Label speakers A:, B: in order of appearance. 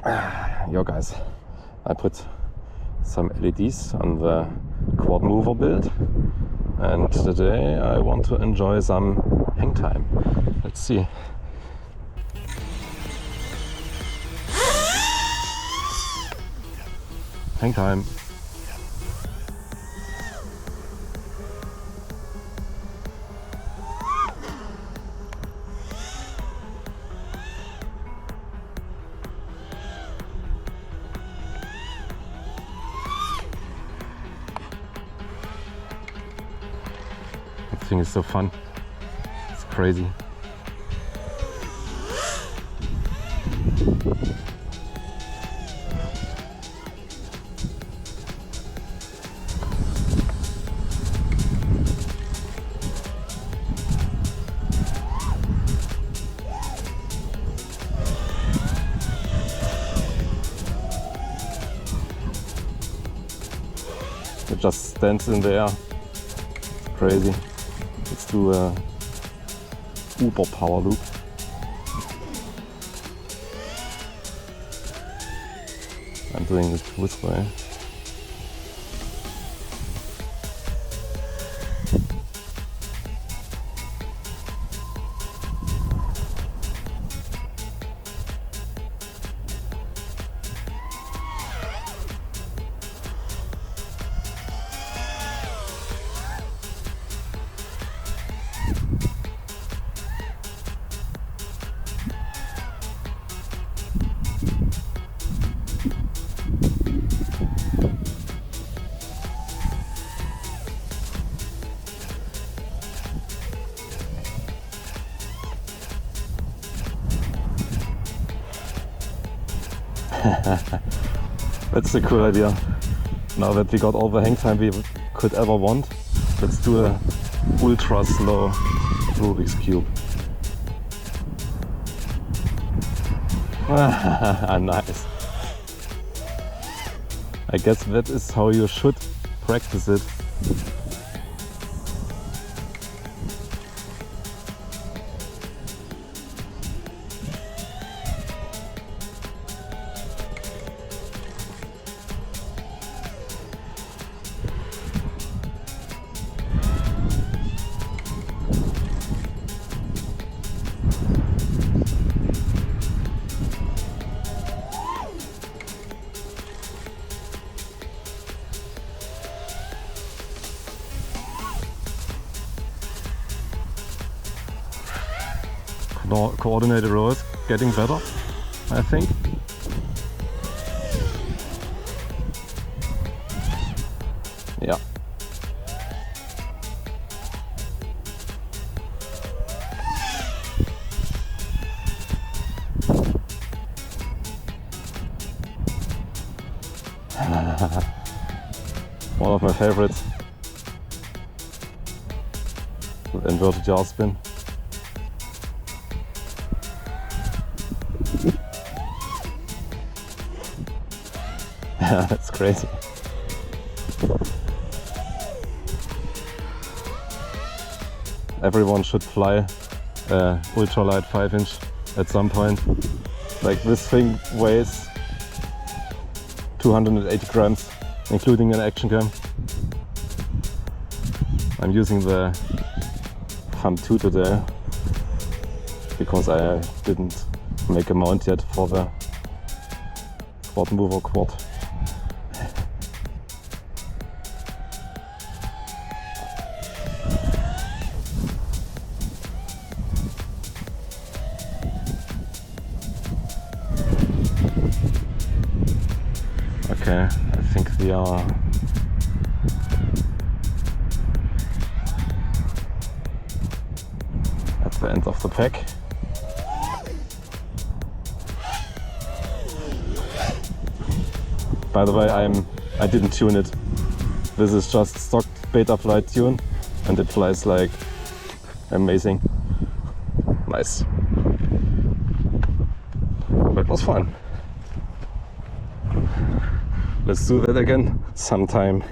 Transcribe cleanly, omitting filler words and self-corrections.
A: Yo guys, I put some LEDs on the quadmovr build, and today I want to enjoy some hangtime. Let's see. Hangtime. This thing is so fun. It's crazy. It just stands in the air. It's crazy. Let's do a Uber power loop. I'm doing it this way. That's a cool idea. Now that we got all the hangtime we could ever want, let's do a ultra slow Rubik's Cube. Nice. I guess that is how you should practice it. Coordinated rows getting better, I think. Yeah. One of my favorites. With inverted yaw spin. That's crazy. Everyone should fly ultralight 5-inch at some point. Like, this thing weighs 280 grams, including an action cam. I'm using the Fun 2 today because I didn't make a mount yet for the quadmovr quad. Okay, I think we are at the end of the pack. By the way, I didn't tune it. This is just stock Betaflight tune, and it flies like amazing. Nice. That was fun. Let's do that again sometime.